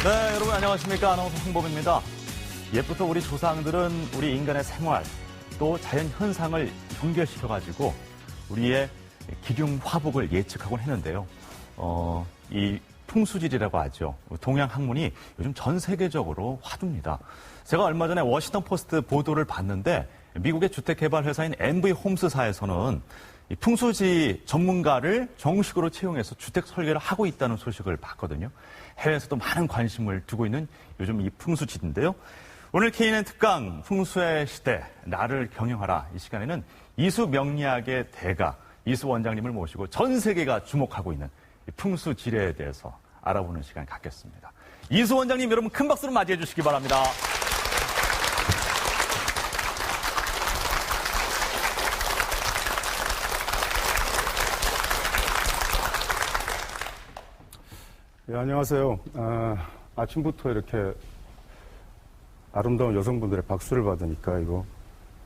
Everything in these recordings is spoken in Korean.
네, 여러분 안녕하십니까. 아나운서 홍범입니다. 옛부터 우리 조상들은 우리 인간의 생활, 또 자연 현상을 연결시켜가지고 우리의 기륭 화복을 예측하곤 했는데요. 이 풍수지리라고 하죠. 동양 학문이 요즘 전 세계적으로 화두입니다. 제가 얼마 전에 워싱턴 포스트 보도를 봤는데 미국의 주택개발회사인 MV 홈스사에서는 이 풍수지 전문가를 정식으로 채용해서 주택 설계를 하고 있다는 소식을 봤거든요. 해외에서도 많은 관심을 두고 있는 요즘 이 풍수지인데요. 오늘 KNN 특강 풍수의 시대 나를 경영하라 이 시간에는 이수명리학의 대가 이수 원장님을 모시고 전 세계가 주목하고 있는 풍수지리에 대해서 알아보는 시간 갖겠습니다. 이수 원장님 여러분 큰 박수로 맞이해 주시기 바랍니다. 네, 안녕하세요. 아침부터 이렇게 아름다운 여성분들의 박수를 받으니까 이거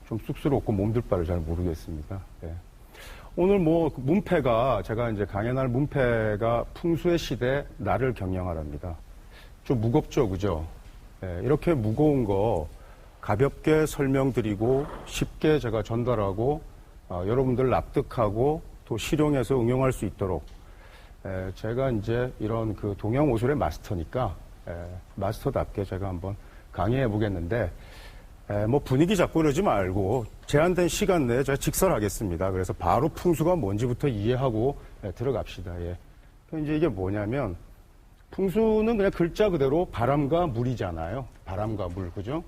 좀 쑥스럽고 몸둘 바를 잘 모르겠습니다. 네. 오늘 문패가 제가 이제 강연할 문패가 풍수의 시대 나를 경영하랍니다. 좀 무겁죠, 그죠? 네, 이렇게 무거운 거 가볍게 설명드리고 쉽게 제가 전달하고 여러분들 납득하고 또 실용해서 응용할 수 있도록 제가 이제 이런 그 동양 오술의 마스터니까 마스터답게 제가 한번 강의해 보겠는데 분위기 잡고 그러지 말고 제한된 시간 내에 제가 직설하겠습니다. 그래서 바로 풍수가 뭔지부터 이해하고 들어갑시다. 예. 이제 이게 뭐냐면 풍수는 그냥 글자 그대로 바람과 물이잖아요. 바람과 물, 그죠?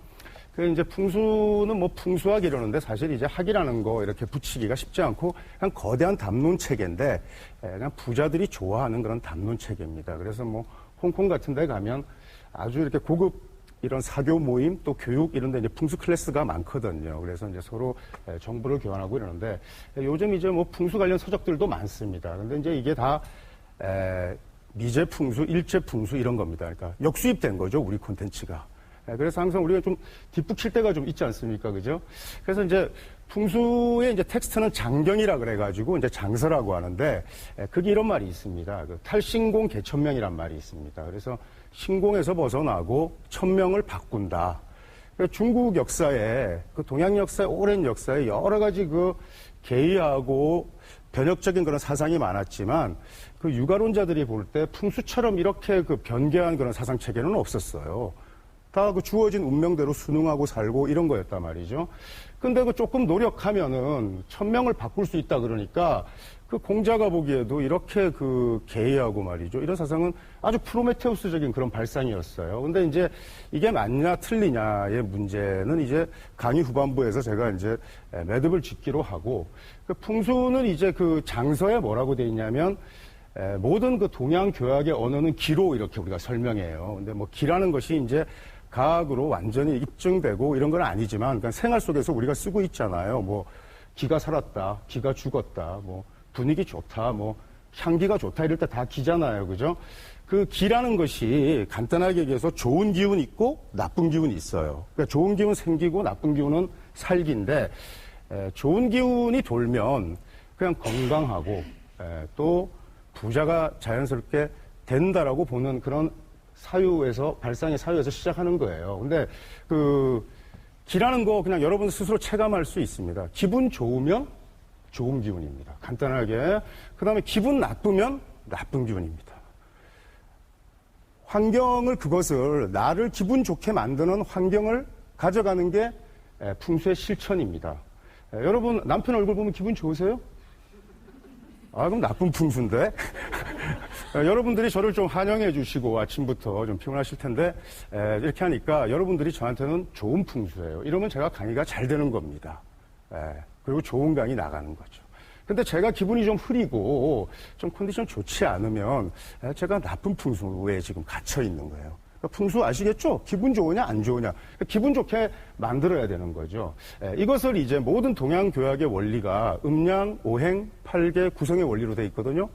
이제 풍수는 풍수학 이러는데 사실 이제 학이라는 거 이렇게 붙이기가 쉽지 않고 그냥 거대한 담론 체계인데 그냥 부자들이 좋아하는 그런 담론 체계입니다. 그래서 홍콩 같은 데 가면 아주 이렇게 고급 이런 사교 모임 또 교육 이런 데 이제 풍수 클래스가 많거든요. 그래서 이제 서로 정보를 교환하고 이러는데 요즘 이제 풍수 관련 서적들도 많습니다. 근데 이제 이게 다 미제 풍수, 일제 풍수 이런 겁니다. 그러니까 역수입된 거죠, 우리 콘텐츠가. 그래서 항상 우리가 좀 뒷북칠 때가 좀 있지 않습니까? 그죠? 그래서 이제 풍수의 이제 텍스트는 장경이라 그래가지고 이제 장서라고 하는데, 그게 이런 말이 있습니다. 탈신공 개천명이란 말이 있습니다. 그래서 신공에서 벗어나고 천명을 바꾼다. 중국 역사에, 동양 역사의 오랜 역사에 여러 가지 개의하고 변혁적인 그런 사상이 많았지만, 유가론자들이 볼 때 풍수처럼 이렇게 변개한 그런 사상 체계는 없었어요. 다 주어진 운명대로 순응하고 살고 이런 거였단 말이죠. 근데 조금 노력하면은 천명을 바꿀 수 있다 그러니까 공자가 보기에도 이렇게 개의하고 말이죠. 이런 사상은 아주 프로메테우스적인 그런 발상이었어요. 근데 이제 이게 맞냐 틀리냐의 문제는 이제 강의 후반부에서 제가 이제 매듭을 짓기로 하고 풍수는 이제 장서에 뭐라고 돼 있냐면 모든 동양 교학의 언어는 기로 이렇게 우리가 설명해요. 근데 기라는 것이 이제 과학으로 완전히 입증되고 이런 건 아니지만 그냥 생활 속에서 우리가 쓰고 있잖아요. 기가 살았다, 기가 죽었다, 분위기 좋다, 향기가 좋다 이럴 때 다 기잖아요. 그죠? 기라는 것이 간단하게 얘기해서 좋은 기운이 있고 나쁜 기운이 있어요. 그러니까 좋은 기운 생기고 나쁜 기운은 살기인데 좋은 기운이 돌면 그냥 건강하고 또 부자가 자연스럽게 된다라고 보는 그런 발상의 사유에서 시작하는 거예요. 근데 기라는 거 그냥 여러분 스스로 체감할 수 있습니다. 기분 좋으면 좋은 기운입니다. 간단하게. 그 다음에 기분 나쁘면 나쁜 기운입니다. 그것을 나를 기분 좋게 만드는 환경을 가져가는 게 풍수의 실천입니다. 여러분 남편 얼굴 보면 기분 좋으세요? 그럼 나쁜 풍수인데? 여러분들이 저를 좀 환영해 주시고 아침부터 좀 피곤하실 텐데 이렇게 하니까 여러분들이 저한테는 좋은 풍수예요. 이러면 제가 강의가 잘 되는 겁니다. 그리고 좋은 강의 나가는 거죠. 근데 제가 기분이 좀 흐리고 좀 컨디션 좋지 않으면 제가 나쁜 풍수에 지금 갇혀 있는 거예요. 풍수 아시겠죠? 기분 좋으냐 안 좋으냐. 기분 좋게 만들어야 되는 거죠. 이것을 이제 모든 동양 교학의 원리가 음양, 오행, 팔계, 구성의 원리로 돼 있거든요.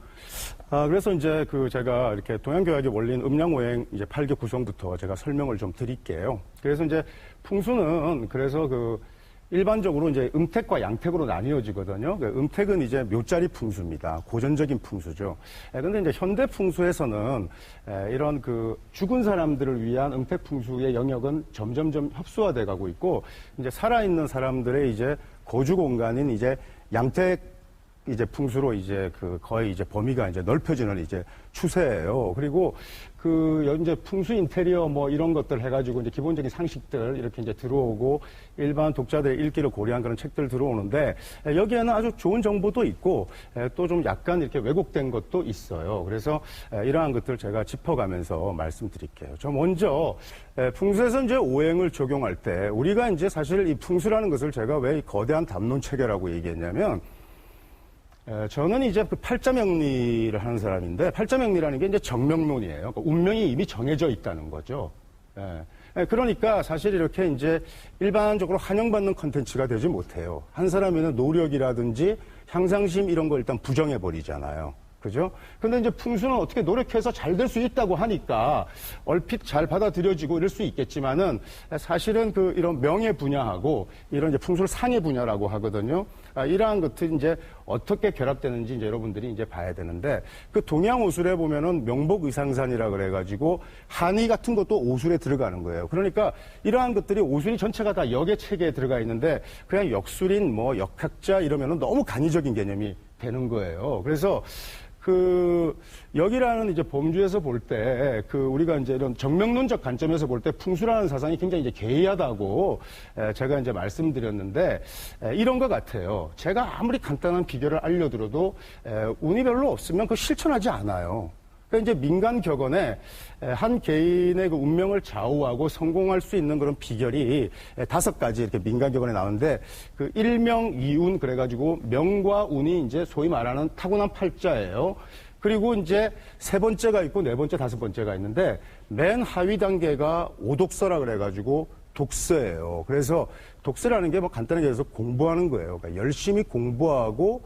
그래서 이제 제가 이렇게 동양 교학의 원리인 음양, 오행, 이제 팔계 구성부터 제가 설명을 좀 드릴게요. 그래서 이제 풍수는 그래서 일반적으로 이제 음택과 양택으로 나뉘어지거든요. 음택은 이제 묘자리 풍수입니다. 고전적인 풍수죠. 그런데 이제 현대 풍수에서는 이런 그 죽은 사람들을 위한 음택 풍수의 영역은 점점점 협소화돼 가고 있고, 이제 살아있는 사람들의 이제 거주 공간인 이제 양택 이제 풍수로 이제 그 거의 이제 범위가 이제 넓혀지는 이제 추세예요. 그리고 그 이제 풍수 인테리어 뭐 이런 것들 해가지고 이제 기본적인 상식들 이렇게 이제 들어오고 일반 독자들의 읽기를 고려한 그런 책들 들어오는데, 여기에는 아주 좋은 정보도 있고 또 좀 약간 이렇게 왜곡된 것도 있어요. 그래서 이러한 것들 제가 짚어가면서 말씀드릴게요. 저 먼저 풍수에서 이제 오행을 적용할 때 우리가 이제 사실 이 풍수라는 것을 제가 왜 거대한 담론 체계라고 얘기했냐면, 저는 이제 그 팔자명리를 하는 사람인데, 팔자명리라는 게 이제 정명론이에요. 그러니까 운명이 이미 정해져 있다는 거죠. 그러니까 사실 이렇게 이제 일반적으로 환영받는 컨텐츠가 되지 못해요. 한 사람에는 노력이라든지 향상심 이런 걸 일단 부정해버리잖아요. 그죠? 근데 이제 풍수는 어떻게 노력해서 잘 될 수 있다고 하니까 얼핏 잘 받아들여지고 이럴 수 있겠지만은, 사실은 그 이런 명예 분야하고 이런 이제 풍수를 상해 분야라고 하거든요. 이러한 것들이 이제 어떻게 결합되는지 이제 여러분들이 이제 봐야 되는데, 그 동양 오술에 보면은 명복의상산이라 그래가지고 한의 같은 것도 오술에 들어가는 거예요. 그러니까 이러한 것들이 오술이 전체가 다 역의 체계에 들어가 있는데, 그냥 역술인 뭐 역학자 이러면은 너무 간이적인 개념이 되는 거예요. 그래서 여기라는 이제 범주에서 볼 때, 우리가 이제 이런 정명론적 관점에서 볼 때 풍수라는 사상이 굉장히 이제 괴이하다고 제가 이제 말씀드렸는데, 이런 것 같아요. 제가 아무리 간단한 비결을 알려드려도, 운이 별로 없으면 그거 실천하지 않아요. 그러니까 이제 민간 격언에 한 개인의 그 운명을 좌우하고 성공할 수 있는 그런 비결이 5가지 이렇게 민간 격언에 나오는데, 그 일명이운 그래가지고 명과 운이 이제 소위 말하는 타고난 팔자예요. 그리고 이제 3번째가 있고 4번째, 5번째가 있는데, 맨 하위 단계가 오독서라 그래가지고 독서예요. 그래서 독서라는 게 뭐 간단하게 해서 공부하는 거예요. 그러니까 열심히 공부하고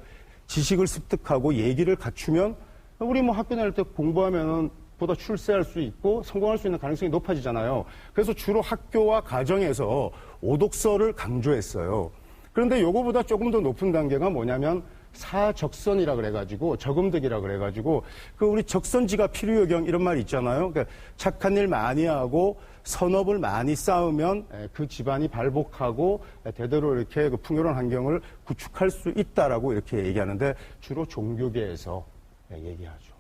지식을 습득하고 예기를 갖추면, 우리 뭐 학교 다닐 때 공부하면은 보다 출세할 수 있고 성공할 수 있는 가능성이 높아지잖아요. 그래서 주로 학교와 가정에서 오독서를 강조했어요. 그런데 요거보다 조금 더 높은 단계가 뭐냐면 사적선이라 그래가지고, 적음득이라 그래가지고, 우리 적선지가 필요요경 이런 말 있잖아요. 그러니까 착한 일 많이 하고 선업을 많이 쌓으면 그 집안이 발복하고 대대로 이렇게 그 풍요로운 환경을 구축할 수 있다라고 이렇게 얘기하는데, 주로 종교계에서 얘기하죠.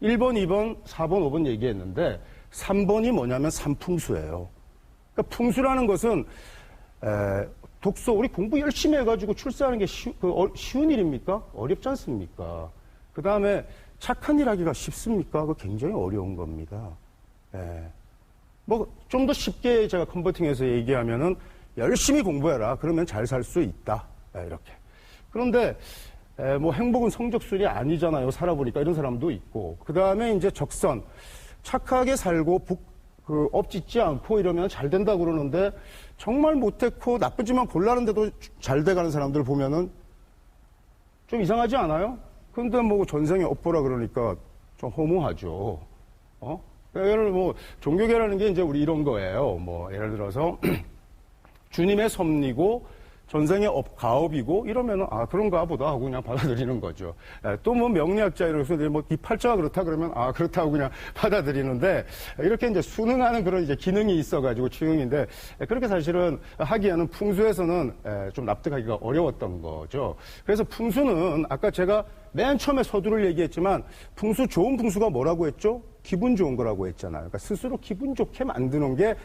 1번, 2번, 4번, 5번 얘기했는데 3번이 뭐냐면 삼풍수예요. 그러니까 풍수라는 것은 독서, 우리 공부 열심히 해가지고 출세하는 게 쉬운 일입니까? 어렵지 않습니까? 그 다음에 착한 일 하기가 쉽습니까? 그거 굉장히 어려운 겁니다. 뭐 좀 더 쉽게 제가 컨버팅해서 얘기하면은 열심히 공부해라. 그러면 잘 살 수 있다. 이렇게. 그런데 뭐 행복은 성적순이 아니잖아요. 살아보니까 이런 사람도 있고. 그 다음에 이제 적선. 착하게 살고 업 짓지 않고 이러면 잘 된다고 그러는데, 정말 못했고 나쁘지만 골라는데도 잘 돼가는 사람들 보면은 좀 이상하지 않아요? 근데 뭐 전생에 업보라 그러니까 좀 허무하죠. 예를 뭐 종교계라는 게 이제 우리 이런 거예요. 뭐 예를 들어서 주님의 섭리고 전생의 가업이고 이러면은 그런가 보다 하고 그냥 받아들이는 거죠. 또 뭐 명리학자 이러면서 뭐 이 팔자가 그렇다 그러면 그렇다고 그냥 받아들이는데, 이렇게 이제 순응하는 그런 이제 기능이 있어가지고 추용인데, 그렇게 사실은 하기에는 풍수에서는 좀 납득하기가 어려웠던 거죠. 그래서 풍수는 아까 제가 맨 처음에 서두를 얘기했지만, 좋은 풍수가 뭐라고 했죠? 기분 좋은 거라고 했잖아요. 그러니까 스스로 기분 좋게 만드는 게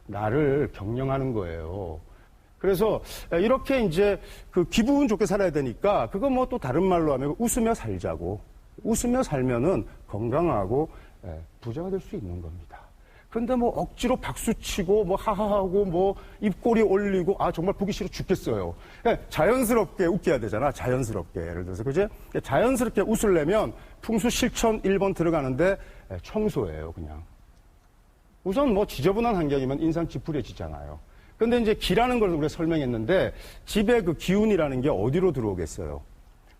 나를 경영하는 거예요. 그래서 이렇게 이제 기분 좋게 살아야 되니까, 그거 뭐 또 다른 말로 하면 웃으며 살자고. 웃으며 살면은 건강하고 부자가 될 수 있는 겁니다. 근데 뭐 억지로 박수치고 뭐 하하하고 뭐 입꼬리 올리고 정말 보기 싫어 죽겠어요. 자연스럽게 웃겨야 되잖아. 자연스럽게. 예를 들어서 그지? 자연스럽게 웃으려면 풍수 실천 1번 들어가는데 청소예요, 그냥. 우선 뭐 지저분한 환경이면 인상 찌푸려지잖아요. 근데 이제 기라는 걸 우리가 설명했는데, 집에 그 기운이라는 게 어디로 들어오겠어요?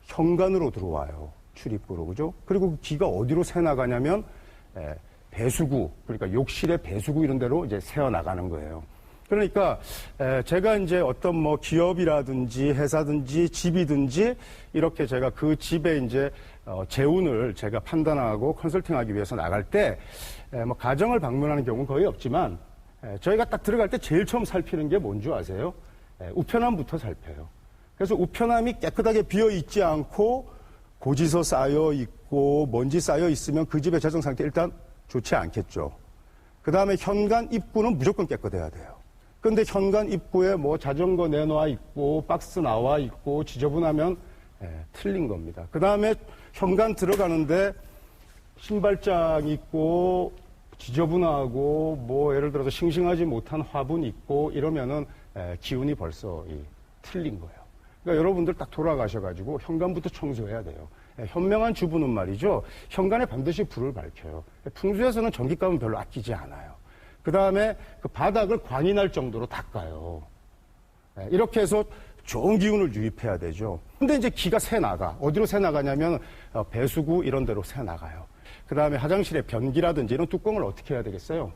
현관으로 들어와요. 출입구로, 그죠? 그리고 그 기가 어디로 새 나가냐면 배수구, 그러니까 욕실의 배수구 이런 데로 이제 새어 나가는 거예요. 그러니까 제가 이제 어떤 뭐 기업이라든지 회사든지 집이든지 이렇게 제가 그 집에 이제 재운을 제가 판단하고 컨설팅하기 위해서 나갈 때 뭐 가정을 방문하는 경우는 거의 없지만 저희가 딱 들어갈 때 제일 처음 살피는 게 뭔지 아세요? 우편함부터 살펴요. 그래서 우편함이 깨끗하게 비어 있지 않고 고지서 쌓여 있고 먼지 쌓여 있으면 그 집의 재정 상태 일단 좋지 않겠죠. 그 다음에 현관 입구는 무조건 깨끗해야 돼요. 근데 현관 입구에 뭐 자전거 내놔 있고 박스 나와 있고 지저분하면 틀린 겁니다. 그 다음에 현관 들어가는데 신발장 있고 지저분하고 뭐 예를 들어서 싱싱하지 못한 화분 있고 이러면은 기운이 벌써 틀린 거예요. 그러니까 여러분들 딱 돌아가셔가지고 현관부터 청소해야 돼요. 현명한 주부는 말이죠. 현관에 반드시 불을 밝혀요. 풍수에서는 전기값은 별로 아끼지 않아요. 그 다음에 그 바닥을 광이 날 정도로 닦아요. 이렇게 해서 좋은 기운을 유입해야 되죠. 근데 이제 기가 새 나가. 어디로 새 나가냐면 배수구 이런 데로 새 나가요. 그 다음에 화장실에 변기라든지 이런 뚜껑을 어떻게 해야 되겠어요?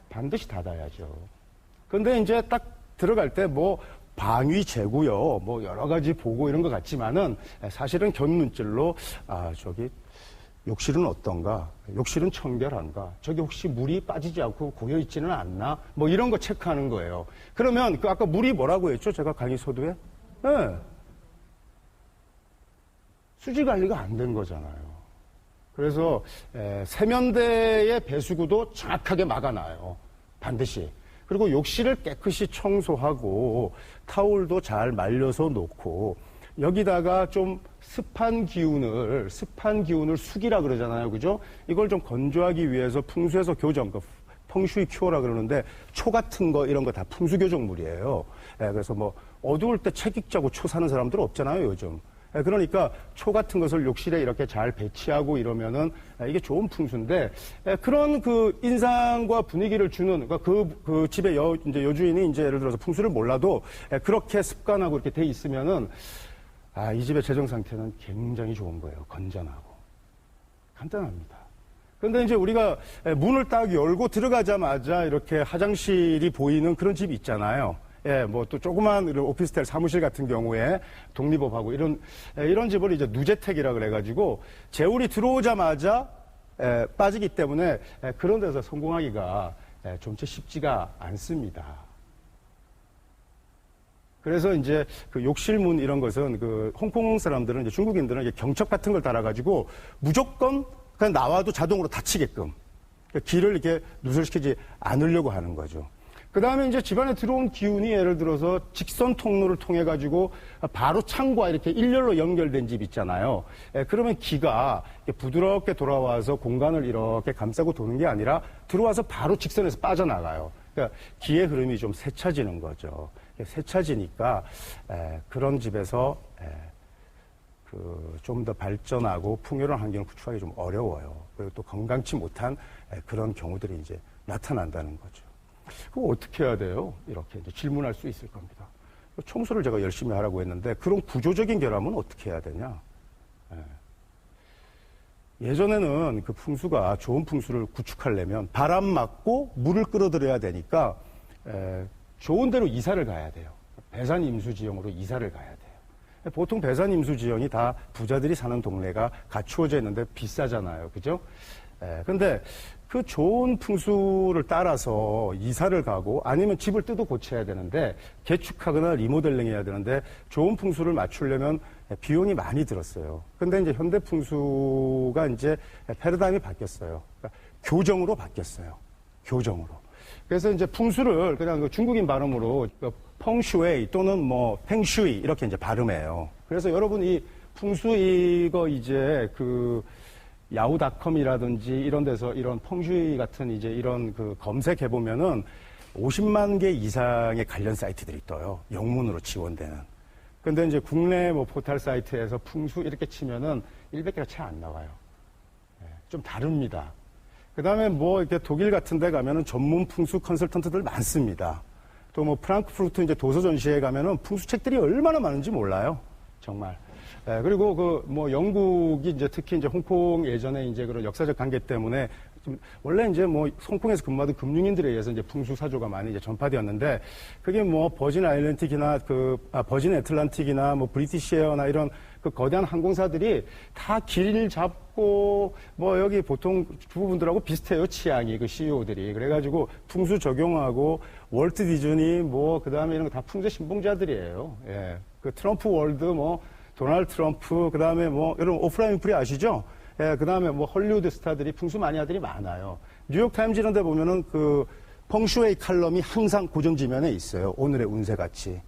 반드시 닫아야죠. 근데 이제 딱 들어갈 때 뭐 방위 재고요. 뭐 여러 가지 보고 이런 것 같지만은 사실은 견눈질로 저기 욕실은 어떤가? 욕실은 청결한가? 저기 혹시 물이 빠지지 않고 고여 있지는 않나? 뭐 이런 거 체크하는 거예요. 그러면 그 아까 물이 뭐라고 했죠? 제가 강의 서두에? 네. 수질 관리가 안 된 거잖아요. 그래서 세면대의 배수구도 정확하게 막아놔요. 반드시. 그리고 욕실을 깨끗이 청소하고 타올도 잘 말려서 놓고 여기다가 좀 습한 기운을 숙이라 그러잖아요. 그죠? 이걸 좀 건조하기 위해서 풍수에서 교정, 펑슈이 큐어라 그러는데 초 같은 거 이런 거 다 풍수 교정물이에요. 그래서 뭐 어두울 때 책 읽자고 초 사는 사람들은 없잖아요, 요즘. 그러니까 초 같은 것을 욕실에 이렇게 잘 배치하고 이러면은 이게 좋은 풍수인데 그런 그 인상과 분위기를 주는 그러니까 그 집의 이제 여주인이 이제 예를 들어서 풍수를 몰라도 그렇게 습관하고 이렇게 돼 있으면은 이 집의 재정 상태는 굉장히 좋은 거예요. 건전하고. 간단합니다. 근데 이제 우리가 문을 딱 열고 들어가자마자 이렇게 화장실이 보이는 그런 집이 있잖아요. 뭐 또 조그만 오피스텔 사무실 같은 경우에 독립업하고 이런 집을 이제 누재택이라 그래가지고 재울이 들어오자마자 빠지기 때문에 그런 데서 성공하기가 좀 쉽지가 않습니다. 그래서 이제 그 욕실문 이런 것은 그 홍콩 사람들은 이제 중국인들은 이제 경첩 같은 걸 달아가지고 무조건 그냥 나와도 자동으로 닫히게끔 길을 이렇게 누설시키지 않으려고 하는 거죠. 그 다음에 이제 집안에 들어온 기운이 예를 들어서 직선 통로를 통해 가지고 바로 창과 이렇게 일렬로 연결된 집 있잖아요. 그러면 기가 부드럽게 돌아와서 공간을 이렇게 감싸고 도는 게 아니라 들어와서 바로 직선에서 빠져나가요. 그러니까 기의 흐름이 좀 세차지는 거죠. 세차지니까 그런 집에서 좀 더 발전하고 풍요로운 환경을 구축하기 좀 어려워요. 그리고 또 건강치 못한 그런 경우들이 이제 나타난다는 거죠. 그럼 어떻게 해야 돼요? 이렇게 이제 질문할 수 있을 겁니다. 청소를 제가 열심히 하라고 했는데 그런 구조적인 결함은 어떻게 해야 되냐? 예전에는 그 풍수가 좋은 풍수를 구축하려면 바람 맞고 물을 끌어들여야 되니까 좋은 데로 이사를 가야 돼요. 배산 임수 지형으로 이사를 가야 돼요. 보통 배산 임수 지형이 다 부자들이 사는 동네가 갖추어져 있는데 비싸잖아요. 그죠? 근데 그 좋은 풍수를 따라서 이사를 가고 아니면 집을 뜯어 고쳐야 되는데 개축하거나 리모델링 해야 되는데 좋은 풍수를 맞추려면 비용이 많이 들었어요. 근데 이제 현대 풍수가 이제 패러다임이 바뀌었어요. 그러니까 교정으로 바뀌었어요. 교정으로. 그래서 이제 풍수를 그냥 그 중국인 발음으로 펑슈웨이 또는 뭐 팽슈이 이렇게 이제 발음해요. 그래서 여러분 이 풍수 이거 이제 그 야후닷컴이라든지 이런 데서 이런 펑슈이 같은 이제 이런 그 검색해 보면은 50만 개 이상의 관련 사이트들이 떠요. 영문으로 지원되는. 근데 이제 국내 뭐 포털 사이트에서 풍수 이렇게 치면은 100개가 채 안 나와요. 좀 다릅니다. 그 다음에 뭐 이렇게 독일 같은 데 가면은 전문 풍수 컨설턴트들 많습니다. 또 뭐 프랑크푸르트 이제 도서 전시회 가면은 풍수 책들이 얼마나 많은지 몰라요. 정말. 그리고 뭐 영국이 이제 특히 이제 홍콩 예전에 이제 그런 역사적 관계 때문에 원래 이제 뭐 홍콩에서 근무하던 금융인들에 의해서 이제 풍수사조가 많이 이제 전파되었는데 그게 뭐 버진 아일랜틱이나 버진 애틀란틱이나 뭐 브리티시 에어나 이런 그 거대한 항공사들이 다 길 잡고 뭐 여기 보통 주부분들하고 비슷해요. 취향이 그 CEO들이. 그래가지고 풍수 적용하고 월트 디즈니 뭐 그다음에 이런 거 다 풍수 신봉자들이에요. 예. 그 트럼프 월드 뭐 도널드 트럼프 그다음에 뭐 여러분 오프라 윈프리 아시죠? 예, 그 다음에 뭐 헐리우드 스타들이 풍수 마니아들이 많아요. 뉴욕타임즈 이런 데 보면은 그 펑슈웨이 칼럼이 항상 고정지면에 있어요. 오늘의 운세같이.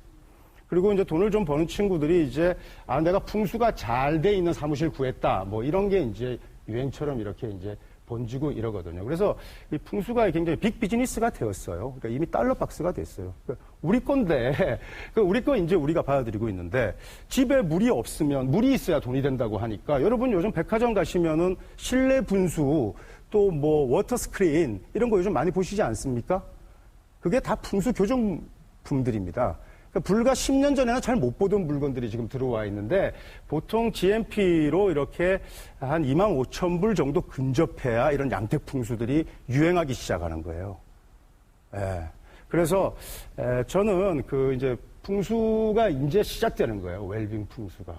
그리고 이제 돈을 좀 버는 친구들이 이제 내가 풍수가 잘 돼 있는 사무실 구했다. 뭐 이런 게 이제 유행처럼 이렇게 이제 번지고 이러거든요. 그래서 이 풍수가 굉장히 빅 비즈니스가 되었어요. 그러니까 이미 달러 박스가 됐어요. 그러니까 우리 건데, 우리 거 이제 우리가 받아들이고 있는데, 집에 물이 없으면, 물이 있어야 돈이 된다고 하니까, 여러분 요즘 백화점 가시면은 실내 분수, 또 뭐 워터 스크린, 이런 거 요즘 많이 보시지 않습니까? 그게 다 풍수 교정품들입니다. 불과 10년 전에는 잘 못 보던 물건들이 지금 들어와 있는데 보통 GMP로 이렇게 한 25,000불 정도 근접해야 이런 양택 풍수들이 유행하기 시작하는 거예요. 예. 그래서 저는 그 이제 풍수가 이제 시작되는 거예요. 웰빙 풍수가.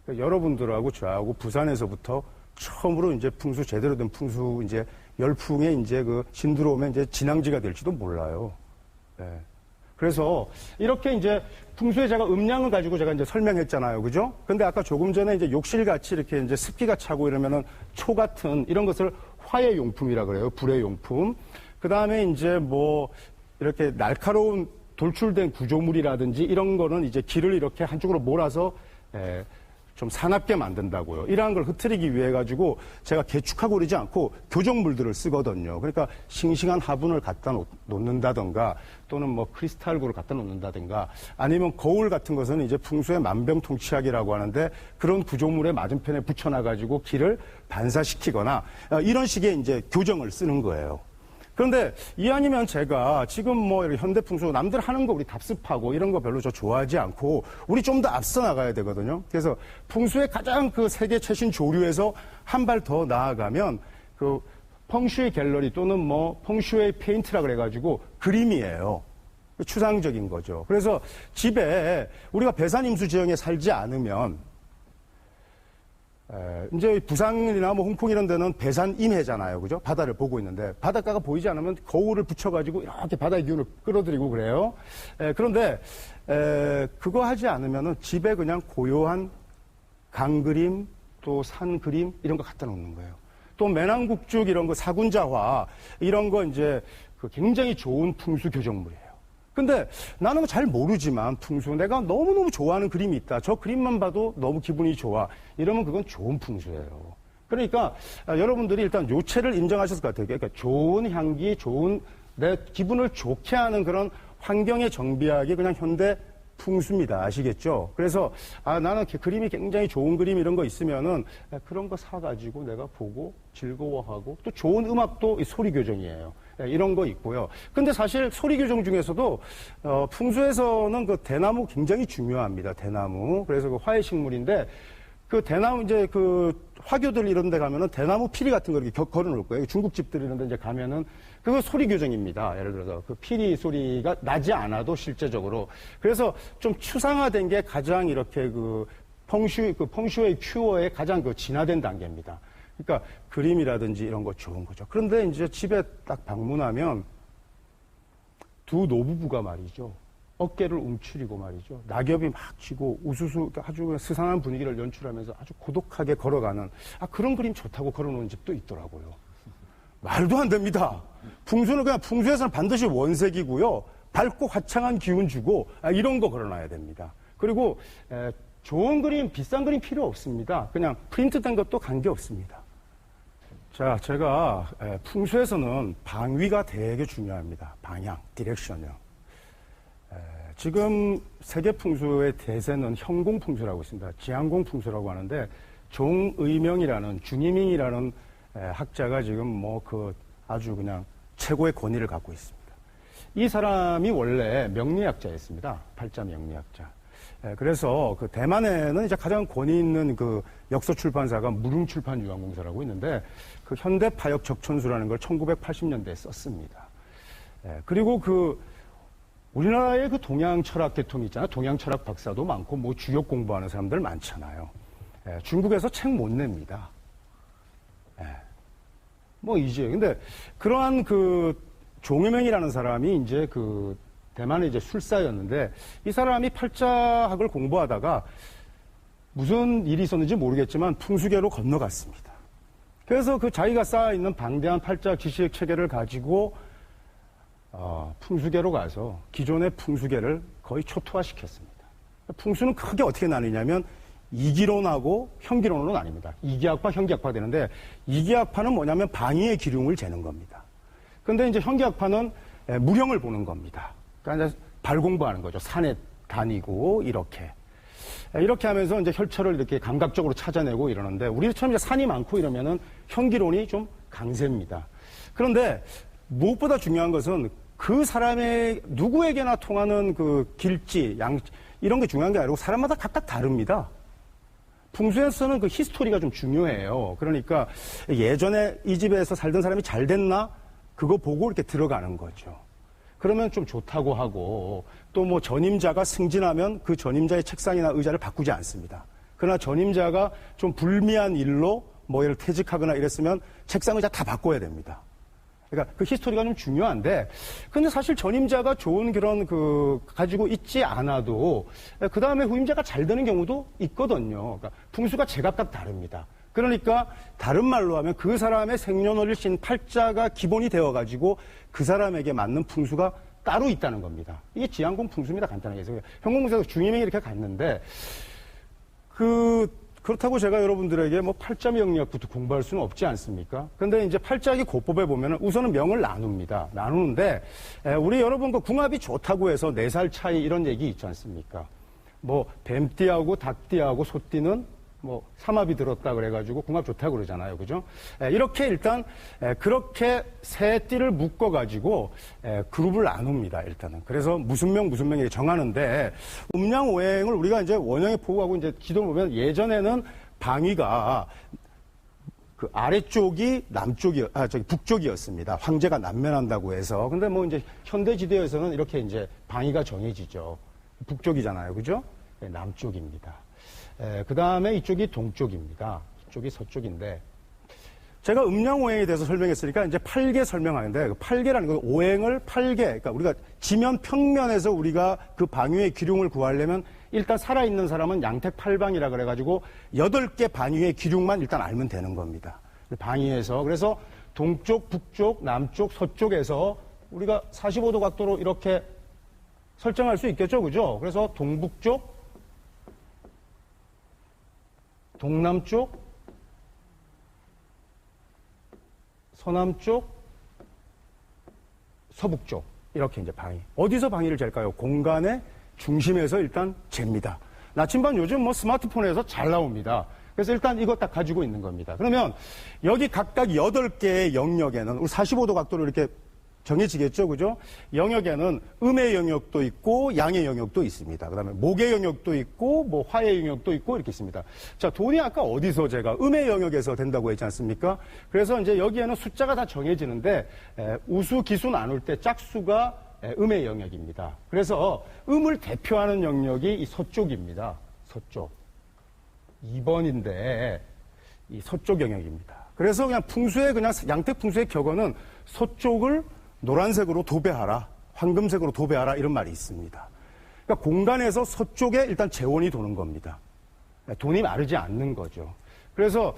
그러니까 여러분들하고 저하고 부산에서부터 처음으로 이제 풍수 제대로 된 풍수 이제 열풍에 이제 그 신들어오면 이제 진앙지가 될지도 몰라요. 예. 그래서 이렇게 이제 풍수에 제가 음량을 가지고 제가 이제 설명했잖아요. 그죠? 근데 아까 조금 전에 이제 욕실같이 이렇게 이제 습기가 차고 이러면은 초 같은 이런 것을 화해 용품이라 그래요. 불의 용품. 그 다음에 이제 뭐 이렇게 날카로운 돌출된 구조물이라든지 이런 거는 이제 길을 이렇게 한쪽으로 몰아서 좀 사납게 만든다고요. 이러한 걸 흐트리기 위해 가지고 제가 개축하고 그러지 않고 교정물들을 쓰거든요. 그러니까 싱싱한 화분을 갖다 놓는다던가 또는 뭐 크리스탈구를 갖다 놓는다든가 아니면 거울 같은 것은 이제 풍수의 만병통치약이라고 하는데 그런 구조물의 맞은편에 붙여놔 가지고 길을 반사시키거나 이런 식의 이제 교정을 쓰는 거예요. 그런데 이 아니면 제가 지금 뭐 현대 풍수 남들 하는 거 우리 답습하고 이런 거 별로 저 좋아하지 않고 우리 좀 더 앞서 나가야 되거든요. 그래서 풍수의 가장 그 세계 최신 조류에서 한 발 더 나아가면 그 펑슈웨이 갤러리 또는 뭐 펑슈웨이 페인트라 그래가지고 그림이에요. 추상적인 거죠. 그래서 집에 우리가 배산임수 지형에 살지 않으면 이제 부산이나 뭐 홍콩 이런 데는 배산 임해잖아요. 그죠? 바다를 보고 있는데 바닷가가 보이지 않으면 거울을 붙여가지고 이렇게 바다의 기운을 끌어들이고 그래요. 그런데 그거 하지 않으면은 집에 그냥 고요한 강 그림 또 산 그림 이런 거 갖다 놓는 거예요. 또 매낭국죽 이런 거 사군자화 이런 거 이제 그 굉장히 좋은 풍수 교정물이에요. 근데 나는 잘 모르지만 풍수 내가 너무너무 좋아하는 그림이 있다. 저 그림만 봐도 너무 기분이 좋아. 이러면 그건 좋은 풍수예요. 그러니까 여러분들이 일단 요체를 인정하셨을 것 같아요. 그러니까 좋은 향기, 좋은 내 기분을 좋게 하는 그런 환경의 정비하기 그냥 현대 풍수입니다. 아시겠죠? 그래서 나는 그림이 굉장히 좋은 그림 이런 거 있으면은 그런 거 사가지고 내가 보고 즐거워하고 또 좋은 음악도 소리 교정이에요. 이런 거 있고요. 근데 사실 소리 교정 중에서도 풍수에서는 그 대나무 굉장히 중요합니다. 대나무. 그래서 그 화해식물인데 그 대나무 이제 그 화교들 이런 데 가면은 대나무 피리 같은 거 이렇게 걸어 놓을 거예요. 중국집들 이런 데 이제 가면은 그거 소리 교정입니다. 예를 들어서 그 피리 소리가 나지 않아도 실제적으로. 그래서 좀 추상화된 게 가장 이렇게 그 펑슈웨이 큐어의 가장 그 진화된 단계입니다. 그러니까 그림이라든지 이런 거 좋은 거죠. 그런데 이제 집에 딱 방문하면 두 노부부가 말이죠. 어깨를 움츠리고 말이죠. 낙엽이 막 지고 우수수 아주 스산한 분위기를 연출하면서 아주 고독하게 걸어가는 그런 그림 좋다고 걸어놓은 집도 있더라고요. 말도 안 됩니다. 풍수는 그냥 풍수에서는 반드시 원색이고요. 밝고 화창한 기운 주고 이런 거 걸어놔야 됩니다. 그리고 좋은 그림, 비싼 그림 필요 없습니다. 그냥 프린트된 것도 관계없습니다. 자, 제가 풍수에서는 방위가 되게 중요합니다. 방향, 디렉션이요. 지금 세계 풍수의 대세는 형공 풍수라고 있습니다. 지향공 풍수라고 하는데 종의명이라는 중이밍이라는 학자가 지금 뭐 그 아주 그냥 최고의 권위를 갖고 있습니다. 이 사람이 원래 명리학자였습니다. 팔자 명리학자. 그래서 그 대만에는 이제 가장 권위 있는 그 역서 출판사가 무릉출판유한공사라고 있는데 그 현대파역 적천수라는 걸 1980년대에 썼습니다. 그리고 그 우리나라의 그 동양 철학 계통이 있잖아요. 동양 철학 박사도 많고 뭐 주역 공부하는 사람들 많잖아요. 중국에서 책 못 냅니다. 뭐 이제 근데 그러한 그 종유명이라는 사람이 이제 그 대만의 이제 술사였는데 이 사람이 팔자학을 공부하다가 무슨 일이 있었는지 모르겠지만 풍수계로 건너갔습니다. 그래서 그 자기가 쌓아있는 방대한 팔자 지식 체계를 가지고 풍수계로 가서 기존의 풍수계를 거의 초토화시켰습니다. 풍수는 크게 어떻게 나뉘냐면 이기론하고 현기론으로 나뉩니다. 이기학파, 현기학파가 되는데 이기학파는 뭐냐면 방위의 기륭을 재는 겁니다. 근데 이제 현기학파는 무령을 보는 겁니다. 그러니까 이제 발 공부하는 거죠. 산에 다니고 이렇게 하면서 이제 혈처를 이렇게 감각적으로 찾아내고 이러는데 우리처럼 이제 산이 많고 이러면은 현기론이 좀 강세입니다. 그런데 무엇보다 중요한 것은 그 사람의 누구에게나 통하는 그 길지, 이런 게 중요한 게 아니고 사람마다 각각 다릅니다. 풍수에서는 그 히스토리가 좀 중요해요. 그러니까 예전에 이 집에서 살던 사람이 잘 됐나? 그거 보고 이렇게 들어가는 거죠. 그러면 좀 좋다고 하고 또 뭐 전임자가 승진하면 그 전임자의 책상이나 의자를 바꾸지 않습니다. 그러나 전임자가 좀 불미한 일로 뭐 예를 퇴직하거나 이랬으면 책상 의자 다 바꿔야 됩니다. 그러니까 그 히스토리가 좀 중요한데 근데 사실 전임자가 좋은 그런 그 가지고 있지 않아도 그 다음에 후임자가 잘 되는 경우도 있거든요. 그러니까 풍수가 제각각 다릅니다. 그러니까 다른 말로 하면 그 사람의 생년월일신 팔자가 기본이 되어가지고 그 사람에게 맞는 풍수가 따로 있다는 겁니다. 이게 지양공 풍수입니다. 간단하게 해서. 현공공사에서 중임이 이렇게 갔는데 그렇다고 제가 여러분들에게 뭐 팔자 명리학부터 공부할 수는 없지 않습니까? 근데 이제 팔자기 고법에 보면은 우선은 명을 나눕니다. 나누는데 우리 여러분 그 궁합이 좋다고 해서 4살 차이 이런 얘기 있지 않습니까? 뭐 뱀띠하고 닭띠하고 소띠는 뭐 삼합이 들었다 그래가지고 궁합 좋다고 그러잖아요. 그죠? 이렇게 일단 그렇게 세 띠를 묶어가지고 그룹을 나눕니다. 일단은. 그래서 무슨 명 이렇게 정하는데 음양오행을 우리가 이제 원형의 포구하고 이제 기도를 보면 예전에는 방위가 그 아래쪽이 북쪽이었습니다. 황제가 남면한다고 해서. 근데 뭐 이제 현대지대에서는 이렇게 이제 방위가 정해지죠. 북쪽이잖아요. 그죠? 남쪽입니다. 그 다음에 이쪽이 동쪽입니다. 이쪽이 서쪽인데 제가 음양오행에 대해서 설명했으니까 이제 팔계 설명하는데 그 팔계라는 건 오행을 팔계 그러니까 우리가 지면 평면에서 우리가 그 방위의 기륭을 구하려면 일단 살아있는 사람은 양택팔방이라 그래가지고 8개 방위의 기륭만 일단 알면 되는 겁니다. 방위에서 그래서 동쪽, 북쪽, 남쪽, 서쪽에서 우리가 45도 각도로 이렇게 설정할 수 있겠죠. 그죠? 그래서 동북쪽 동남쪽, 서남쪽, 서북쪽 이렇게 이제 방위. 어디서 방위를 잴까요? 공간의 중심에서 일단 잽니다. 나침반 요즘 뭐 스마트폰에서 잘 나옵니다. 그래서 일단 이거 딱 가지고 있는 겁니다. 그러면 여기 각각 8개의 영역에는 우리 45도 각도로 이렇게 정해지겠죠, 그죠? 영역에는 음의 영역도 있고 양의 영역도 있습니다. 그다음에 목의 영역도 있고 뭐 화의 영역도 있고 이렇게 있습니다. 자, 돈이 아까 어디서 제가 음의 영역에서 된다고 했지 않습니까? 그래서 이제 여기에는 숫자가 다 정해지는데 우수, 기수 나눌 때 짝수가 음의 영역입니다. 그래서 음을 대표하는 영역이 이 서쪽입니다. 서쪽. 2번인데 이 서쪽 영역입니다. 그래서 그냥 풍수의 그냥 양택 풍수의 격언은 서쪽을 노란색으로 도배하라, 황금색으로 도배하라 이런 말이 있습니다. 그러니까 공간에서 서쪽에 일단 재원이 도는 겁니다. 돈이 마르지 않는 거죠. 그래서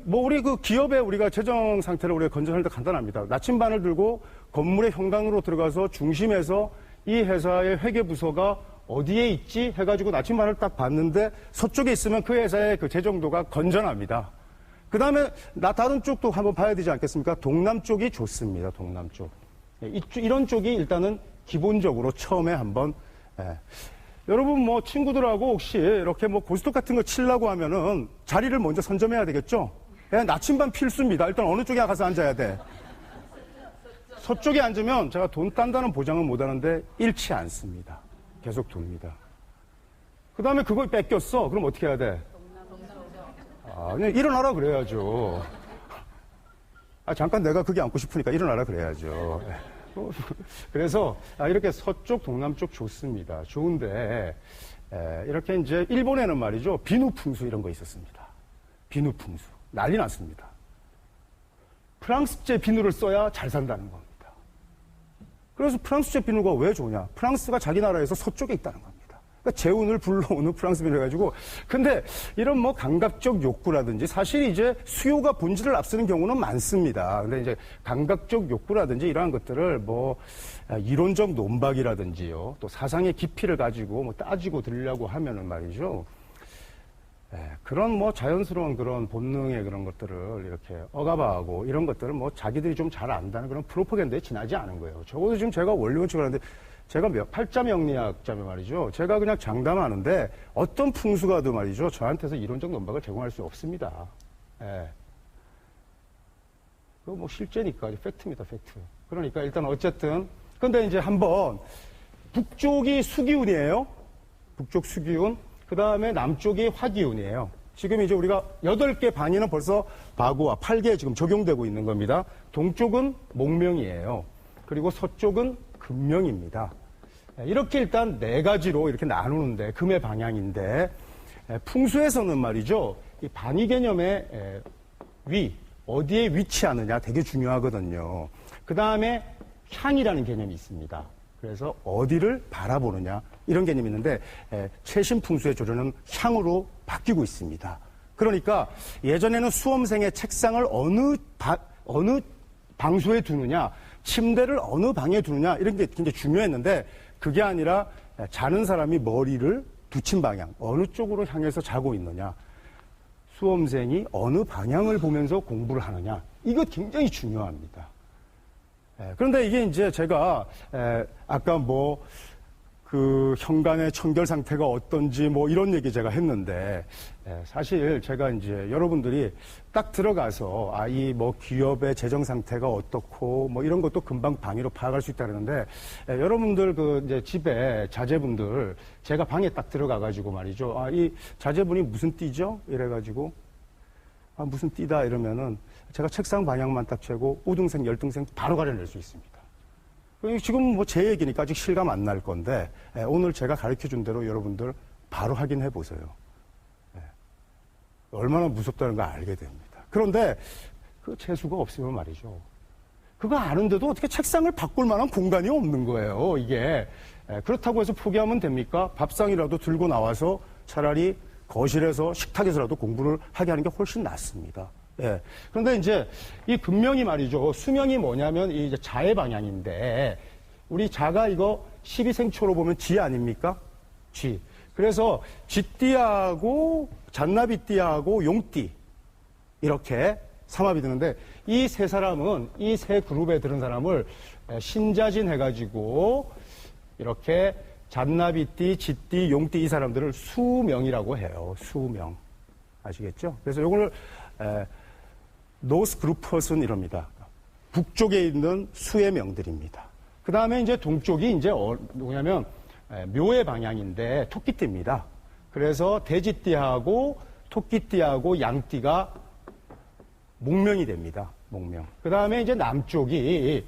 뭐 우리 그 기업에 우리가 재정 상태를 우리가 건전할 때 간단합니다. 나침반을 들고 건물의 현관으로 들어가서 중심에서 이 회사의 회계 부서가 어디에 있지 해가지고 나침반을 딱 봤는데 서쪽에 있으면 그 회사의 그 재정도가 건전합니다. 그 다음에 다른 쪽도 한번 봐야 되지 않겠습니까? 동남쪽이 좋습니다. 동남쪽. 이런 쪽이 일단은 기본적으로 처음에 한번 여러분 뭐 친구들하고 혹시 이렇게 뭐 고스톱 같은 거 치려고 하면은 자리를 먼저 선점해야 되겠죠? 나침반 필수입니다. 일단 어느 쪽에 가서 앉아야 돼? 서쪽에 앉으면 제가 돈 딴다는 보장은 못 하는데 잃지 않습니다. 계속 돕니다. 그 다음에 그걸 뺏겼어. 그럼 어떻게 해야 돼? 그냥 일어나라 그래야죠. 잠깐 내가 그게 안고 싶으니까 일어나라 그래야죠. 그래서 이렇게 서쪽, 동남쪽 좋습니다. 좋은데 이렇게 이제 일본에는 말이죠. 비누풍수 이런 거 있었습니다. 비누풍수. 난리 났습니다. 프랑스제 비누를 써야 잘 산다는 겁니다. 그래서 프랑스제 비누가 왜 좋냐? 프랑스가 자기 나라에서 서쪽에 있다는 겁니다. 그러니까 재운을 불러오는 프랑스 비누 해가지고. 근데 이런 뭐 감각적 욕구라든지 사실 이제 수요가 본질을 앞서는 경우는 많습니다. 근데 이제 감각적 욕구라든지 이러한 것들을 뭐 이론적 논박이라든지요. 또 사상의 깊이를 가지고 뭐 따지고 들으려고 하면은 말이죠. 그런 뭐 자연스러운 그런 본능의 그런 것들을 이렇게 억압하고 이런 것들을 뭐 자기들이 좀 잘 안다는 그런 프로파간다에 지나지 않은 거예요. 적어도 지금 제가 원리원칙을 하는데 제가 팔자 명리학자면 말이죠. 제가 그냥 장담하는데 어떤 풍수가도 말이죠. 저한테서 이론적 논박을 제공할 수 없습니다. 그거 뭐 실제니까 팩트입니다, 팩트. 그러니까 일단 어쨌든 근데 이제 한번 북쪽이 수기운이에요. 북쪽 수기운. 그 다음에 남쪽이 화기운이에요. 지금 이제 우리가 8개 반이는 벌써 바구와 8개에 지금 적용되고 있는 겁니다. 동쪽은 목명이에요. 그리고 서쪽은 금명입니다. 이렇게 일단 4가지로 이렇게 나누는데, 금의 방향인데, 풍수에서는 말이죠. 이 반위 개념의 어디에 위치하느냐 되게 중요하거든요. 그 다음에 향이라는 개념이 있습니다. 그래서 어디를 바라보느냐 이런 개념이 있는데 최신 풍수의 조류는 향으로 바뀌고 있습니다. 그러니까 예전에는 수험생의 책상을 어느 방소에 두느냐, 침대를 어느 방에 두느냐 이런 게 굉장히 중요했는데 그게 아니라 자는 사람이 머리를 두친 방향, 어느 쪽으로 향해서 자고 있느냐, 수험생이 어느 방향을 보면서 공부를 하느냐, 이거 굉장히 중요합니다. 그런데 이게 이제 제가 아까 뭐 그 현관의 청결 상태가 어떤지 뭐 이런 얘기 제가 했는데 사실 제가 이제 여러분들이 딱 들어가서 이 뭐 기업의 재정 상태가 어떻고 뭐 이런 것도 금방 방위로 파악할 수 있다 그러는데 여러분들 그 이제 집에 자제분들 제가 방에 딱 들어가 가지고 말이죠. 이 자제분이 무슨 띠죠? 이래 가지고 무슨 띠다 이러면은 제가 책상 방향만 딱 재고 우등생, 열등생 바로 가려낼 수 있습니다. 지금 뭐 제 얘기니까 아직 실감 안 날 건데 오늘 제가 가르쳐 준 대로 여러분들 바로 확인해 보세요. 얼마나 무섭다는 걸 알게 됩니다. 그런데 그 재수가 없으면 말이죠. 그거 아는데도 어떻게 책상을 바꿀 만한 공간이 없는 거예요, 이게. 그렇다고 해서 포기하면 됩니까? 밥상이라도 들고 나와서 차라리 거실에서 식탁에서라도 공부를 하게 하는 게 훨씬 낫습니다. 그런데 이제 이 금명이 말이죠. 수명이 뭐냐면 이제 자의 방향인데 우리 자가 이거 12생초로 보면 지 아닙니까? 지. 그래서 쥐띠하고 잔나비띠하고 용띠 이렇게 삼합이 되는데 이 세 사람은 이 세 그룹에 들은 사람을 신자진 해가지고 이렇게 잔나비띠, 쥐띠, 용띠 이 사람들을 수명이라고 해요. 수명. 아시겠죠? 그래서 요거를 노스 그루퍼스는 이럽니다. 북쪽에 있는 수의 명들입니다. 그 다음에 이제 동쪽이 이제 뭐냐면 묘의 방향인데 토끼띠입니다. 그래서 돼지띠하고 토끼띠하고 양띠가 목명이 됩니다. 목명. 그 다음에 이제 남쪽이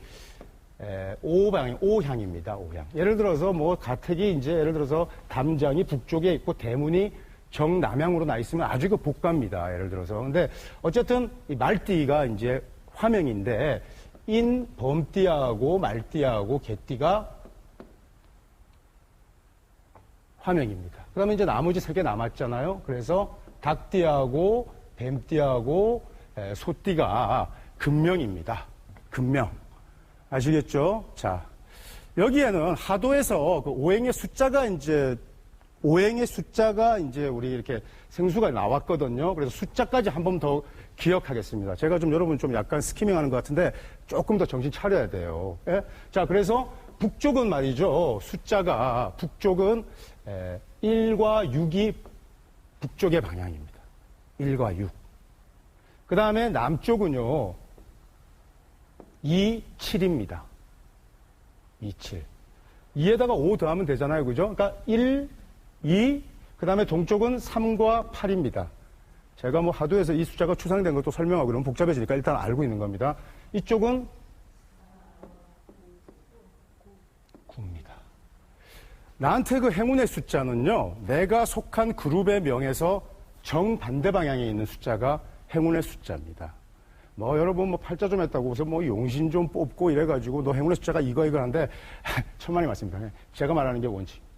오향입니다. 오향. 예를 들어서 뭐 가택이 이제 예를 들어서 담장이 북쪽에 있고 대문이 정남향으로 나 있으면 아주 그 복갑니다. 예를 들어서. 근데 어쨌든 이 말띠가 이제 화명인데 인, 범띠하고 말띠하고 개띠가 화명입니다. 그 다음에 이제 나머지 3개 남았잖아요. 그래서 닭띠하고 뱀띠하고 소띠가 금명입니다. 금명. 아시겠죠? 자, 여기에는 하도에서 그 오행의 숫자가 이제 우리 이렇게 생수가 나왔거든요. 그래서 숫자까지 한 번 더 기억하겠습니다. 제가 좀 여러분 좀 약간 스키밍 하는 것 같은데 조금 더 정신 차려야 돼요. 예? 자, 그래서 북쪽은 말이죠. 숫자가 북쪽은 1과 6이 북쪽의 방향입니다. 1과 6. 그 다음에 남쪽은요. 2, 7입니다. 2, 7. 2에다가 5 더하면 되잖아요. 그죠? 그러니까 1, 2, 그 다음에 동쪽은 3과 8입니다. 제가 뭐 하도해서 이 숫자가 추상된 것도 설명하고 그러면 복잡해지니까 일단 알고 있는 겁니다. 이쪽은 9입니다. 나한테 그 행운의 숫자는요, 내가 속한 그룹의 명에서 정반대 방향에 있는 숫자가 행운의 숫자입니다. 뭐 여러분 뭐 팔자 좀 했다고 해서 뭐 용신 좀 뽑고 이래가지고 너 행운의 숫자가 이거 한데 천만이 맞습니다. 제가 말하는 게 원칙입니다.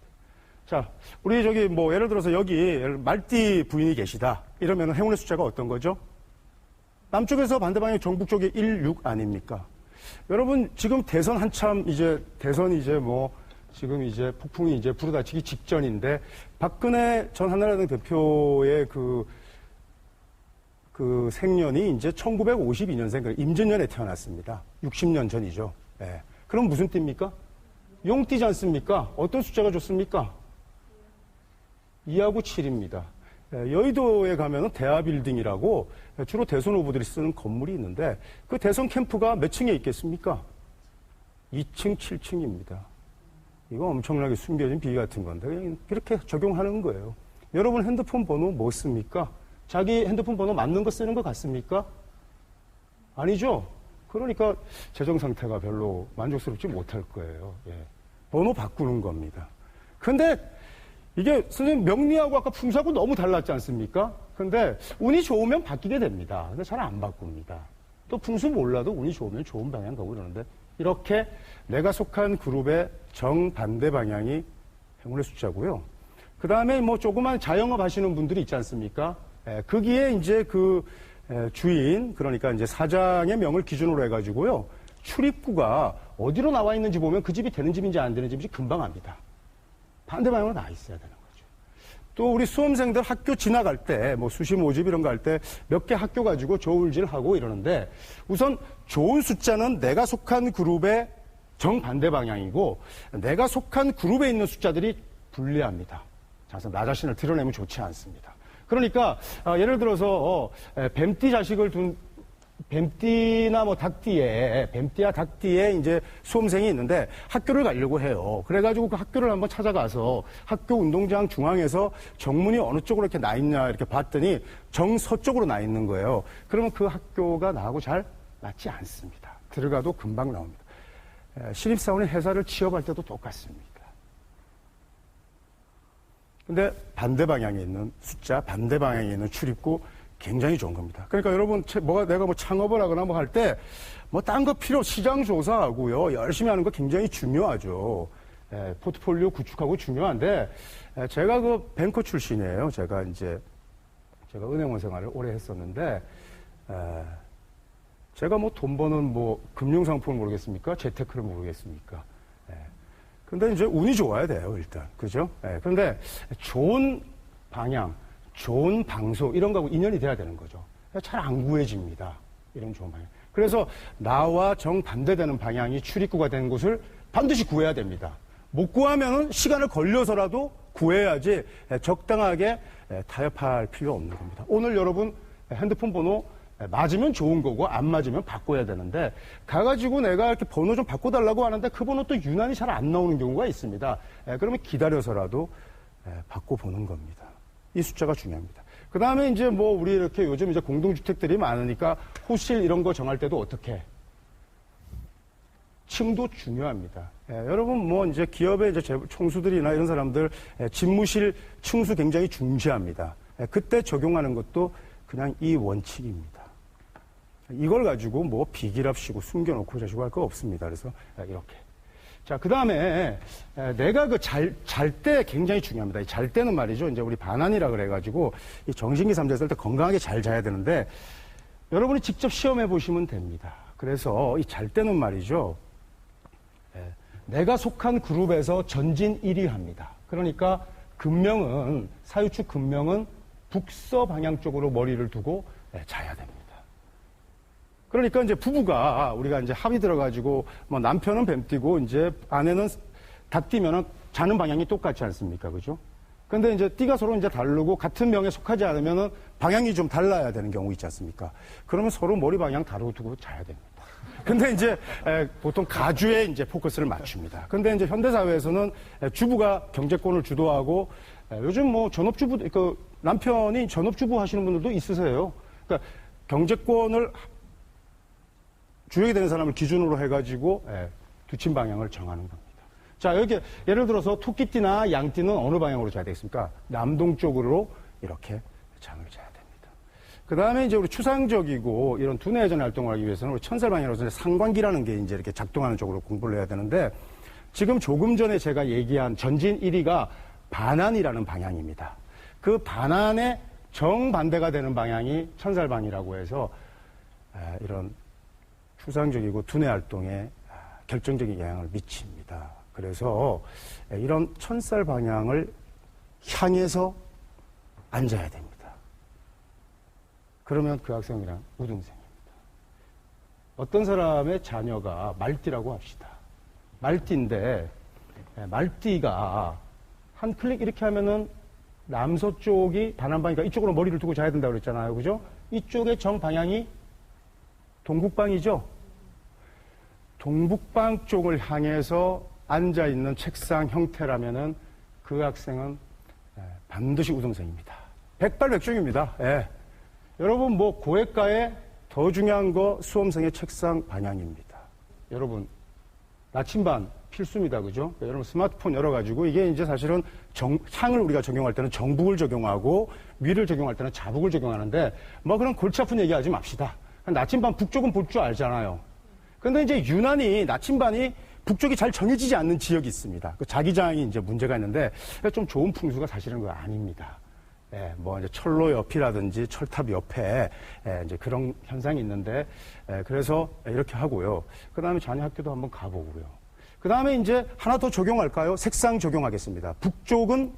자, 우리 저기 뭐 예를 들어서 여기 말띠 부인이 계시다 이러면 행운의 숫자가 어떤 거죠? 남쪽에서 반대 방향 정북 쪽에 1, 6 아닙니까? 여러분 지금 대선 한참 대선이 뭐 지금 폭풍이 불어닥치기 직전인데 박근혜 전 한나라당 대표의 그 생년이 이제 1952년생, 임진년에 태어났습니다. 60년 전이죠. 예. 그럼 무슨 띠입니까? 용띠지 않습니까? 어떤 숫자가 좋습니까? 2하고 7입니다. 예, 여의도에 가면은 대하빌딩이라고 주로 대선 후보들이 쓰는 건물이 있는데 그 대선 캠프가 몇 층에 있겠습니까? 2층, 7층입니다. 이거 엄청나게 숨겨진 비위 같은 건데 그냥 그렇게 적용하는 거예요. 여러분 핸드폰 번호 뭐 씁니까? 자기 핸드폰 번호 맞는 거 쓰는 것 같습니까? 아니죠? 그러니까 재정 상태가 별로 만족스럽지 못할 거예요. 예. 번호 바꾸는 겁니다. 근데 이게 선생님 명리하고 아까 풍수하고 너무 달랐지 않습니까? 근데 운이 좋으면 바뀌게 됩니다. 근데 잘 안 바꿉니다. 또 풍수 몰라도 운이 좋으면 좋은 방향 가고 이러는데 이렇게 내가 속한 그룹의 정반대 방향이 행운의 숫자고요. 그 다음에 뭐 조그만 자영업 하시는 분들이 있지 않습니까? 거기에 이제 주인, 그러니까 이제 사장의 명을 기준으로 해가지고요. 출입구가 어디로 나와 있는지 보면 그 집이 되는 집인지 안 되는 집인지 금방 압니다. 반대 방향으로 나와 있어야 되는 거죠. 또 우리 수험생들 학교 지나갈 때, 뭐 수시 모집 이런 거 할 때 몇 개 학교 가지고 저울질하고 이러는데 우선 좋은 숫자는 내가 속한 그룹의 정반대 방향이고 내가 속한 그룹에 있는 숫자들이 불리합니다. 그래서 나 자신을 드러내면 좋지 않습니다. 그러니까 예를 들어서 뱀띠 자식을 둔 뱀띠나 뭐 닭띠에 뱀띠와 닭띠에 이제 수험생이 있는데 학교를 가려고 해요. 그래가지고 그 학교를 한번 찾아가서 학교 운동장 중앙에서 정문이 어느 쪽으로 이렇게 나 있냐 이렇게 봤더니 정서쪽으로 나 있는 거예요. 그러면 그 학교가 나하고 잘 맞지 않습니다. 들어가도 금방 나옵니다. 신입사원의 회사를 취업할 때도 똑같습니다. 근데 반대 방향에 있는 숫자, 반대 방향에 있는 출입구 굉장히 좋은 겁니다. 그러니까 여러분, 내가 뭐 창업을 하거나 뭐 할 때, 뭐 딴 거 시장 조사하고요. 열심히 하는 거 굉장히 중요하죠. 포트폴리오 구축하고 중요한데, 제가 뱅커 출신이에요. 제가 은행원 생활을 오래 했었는데, 제가 뭐 돈 버는 뭐 금융상품을 모르겠습니까? 재테크를 모르겠습니까? 근데 이제 운이 좋아야 돼요, 일단. 그죠? 그런데 좋은 방향, 좋은 방송, 이런 거하고 인연이 돼야 되는 거죠. 잘 안 구해집니다. 이런 좋은 방향. 그래서 나와 정반대되는 방향이 출입구가 되는 곳을 반드시 구해야 됩니다. 못 구하면은 시간을 걸려서라도 구해야지 적당하게 타협할 필요 없는 겁니다. 오늘 여러분 핸드폰 번호 맞으면 좋은 거고 안 맞으면 바꿔야 되는데 가가지고 내가 이렇게 번호 좀 바꿔달라고 하는데 그 번호 또 유난히 잘 안 나오는 경우가 있습니다. 그러면 기다려서라도 바꿔보는 겁니다. 이 숫자가 중요합니다. 그 다음에 이제 뭐 우리 이렇게 요즘 이제 공동주택들이 많으니까 호실 이런 거 정할 때도 어떻게? 층도 중요합니다. 여러분 뭐 이제 기업의 이제 총수들이나 이런 사람들 집무실 층수 굉장히 중시합니다. 그때 적용하는 것도 그냥 이 원칙입니다. 이걸 가지고 뭐 비기랍시고 숨겨놓고 자시고 할 거 없습니다. 그래서 이렇게. 자, 그 다음에 내가 잘 때 굉장히 중요합니다. 잘 때는 말이죠. 이제 우리 반환이라 그래가지고 이 정신기 삼자 쓸 때 건강하게 잘 자야 되는데 여러분이 직접 시험해 보시면 됩니다. 그래서 이 잘 때는 말이죠. 내가 속한 그룹에서 전진 1위 합니다. 그러니까 근명은 사유축 근명은 북서 방향 쪽으로 머리를 두고 자야 됩니다. 그러니까 이제 부부가 우리가 이제 합의 들어가지고 뭐 남편은 뱀띠고 이제 아내는 닭띠면은 자는 방향이 똑같지 않습니까? 그죠? 근데 이제 띠가 서로 이제 다르고 같은 명에 속하지 않으면은 방향이 좀 달라야 되는 경우 있지 않습니까? 그러면 서로 머리 방향 다르고 자야 됩니다. 근데 이제 보통 가주에 이제 포커스를 맞춥니다. 근데 이제 현대사회에서는 주부가 경제권을 주도하고 요즘 뭐 전업주부, 남편이 전업주부 하시는 분들도 있으세요. 그러니까 경제권을 주역이 되는 사람을 기준으로 해가지고 두침 방향을 정하는 겁니다. 자, 여기 예를 들어서 토끼띠나 양띠는 어느 방향으로 자야 되겠습니까? 남동쪽으로 이렇게 잠을 자야 됩니다. 그 다음에 이제 우리 추상적이고 이런 두뇌전 활동을 하기 위해서는 우리 천살 방향으로서 상관기라는 게 이제 이렇게 작동하는 쪽으로 공부를 해야 되는데 지금 조금 전에 제가 얘기한 전진 1위가 반환이라는 방향입니다. 그 반환의 정반대가 되는 방향이 천살방이라고 해서 이런 추상적이고 두뇌 활동에 결정적인 영향을 미칩니다. 그래서 이런 천살 방향을 향해서 앉아야 됩니다. 그러면 그 학생이랑 우등생입니다. 어떤 사람의 자녀가 말띠라고 합시다. 말띠인데 말띠가 한 클릭 이렇게 하면은 남서쪽이 반환방이니까 이쪽으로 머리를 두고 자야 된다고 그랬잖아요. 그죠? 이쪽의 정방향이 동북방이죠. 동북방 쪽을 향해서 앉아있는 책상 형태라면은 그 학생은 반드시 우등생입니다. 백발백중입니다. 예. 여러분 뭐 고액가에 더 중요한 거 수험생의 책상 방향입니다. 여러분 나침반 필수입니다. 그죠? 그러니까 여러분 스마트폰 열어가지고 이게 이제 사실은 향을 우리가 적용할 때는 정북을 적용하고 위를 적용할 때는 자북을 적용하는데 뭐 그런 골치 아픈 얘기하지 맙시다. 나침반 북쪽은 볼 줄 알잖아요. 근데 이제 유난히 나침반이 북쪽이 잘 정해지지 않는 지역이 있습니다. 그 자기장이 이제 문제가 있는데 좀 좋은 풍수가 사실은 그거 아닙니다. 예, 뭐 이제 철로 옆이라든지 철탑 옆에 이제 그런 현상이 있는데 그래서 이렇게 하고요. 그 다음에 자녀 학교도 한번 가보고요. 그 다음에 이제 하나 더 적용할까요? 색상 적용하겠습니다. 북쪽은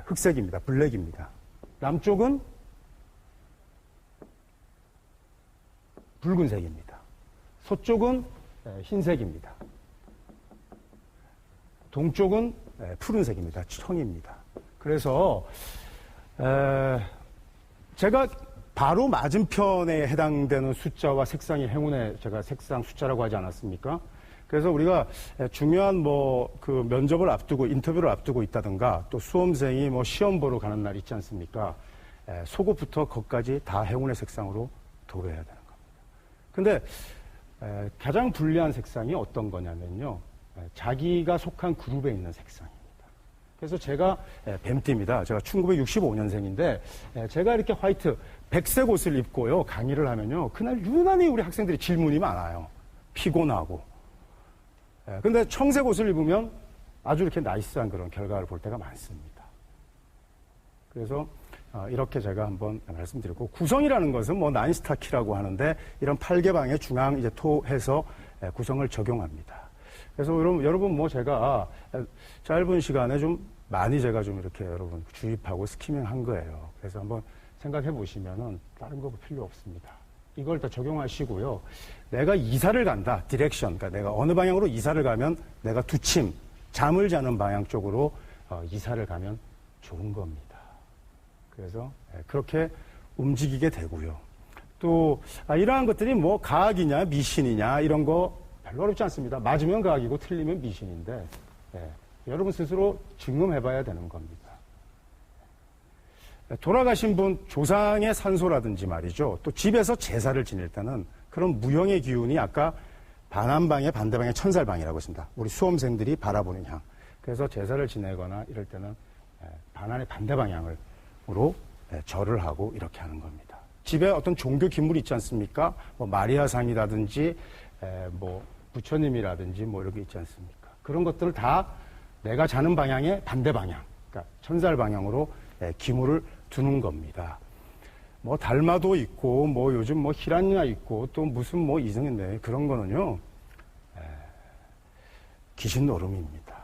흑색입니다. 블랙입니다. 남쪽은 붉은색입니다. 서쪽은 흰색입니다. 동쪽은 푸른색입니다. 청입니다. 그래서 제가 바로 맞은편에 해당되는 숫자와 색상이 행운의 제가 색상 숫자라고 하지 않았습니까? 그래서 우리가 중요한 뭐 그 면접을 앞두고 인터뷰를 앞두고 있다든가 또 수험생이 뭐 시험 보러 가는 날 있지 않습니까? 속옷부터 겉까지 다 행운의 색상으로 도배해야 되는 겁니다. 근데 가장 불리한 색상이 어떤 거냐면요. 자기가 속한 그룹에 있는 색상입니다. 그래서 제가 뱀띠입니다. 제가 1965년생인데 제가 이렇게 화이트, 백색 옷을 입고요. 강의를 하면요. 그날 유난히 우리 학생들이 질문이 많아요. 피곤하고. 근데 청색 옷을 입으면 아주 이렇게 나이스한 그런 결과를 볼 때가 많습니다. 그래서 이렇게 제가 한번 말씀드렸고 구성이라는 것은 뭐 나인스타키라고 하는데 이런 8개방의 중앙 이제 토해서 구성을 적용합니다. 그래서 여러분 뭐 제가 짧은 시간에 좀 많이 제가 좀 이렇게 여러분 주입하고 스키밍 한 거예요. 그래서 한번 생각해 보시면은 다른 거 필요 없습니다. 이걸 다 적용하시고요. 내가 이사를 간다, 디렉션. 그러니까 내가 어느 방향으로 이사를 가면 내가 두침, 잠을 자는 방향 쪽으로 이사를 가면 좋은 겁니다. 그래서 그렇게 움직이게 되고요. 또 이러한 것들이 뭐 과학이냐 미신이냐 이런 거 별로 어렵지 않습니다. 맞으면 과학이고 틀리면 미신인데 여러분 스스로 증명해봐야 되는 겁니다. 돌아가신 분 조상의 산소라든지 말이죠. 또 집에서 제사를 지낼 때는 그런 무형의 기운이 아까 반환방의 반대방의 천살방이라고 했습니다. 우리 수험생들이 바라보는 향. 그래서 제사를 지내거나 이럴 때는 반환의 반대 방향으로 절을 하고 이렇게 하는 겁니다. 집에 어떤 종교 기물이 있지 않습니까? 뭐 마리아상이라든지 뭐 부처님이라든지 뭐 이런 게 있지 않습니까? 그런 것들을 다 내가 자는 방향의 반대 방향, 그러니까 천살 방향으로 기물을 두는 겁니다. 뭐 달마도 있고 뭐 요즘 뭐 히란야 있고 또 무슨 뭐 이성인데 그런 거는요 귀신 노름입니다.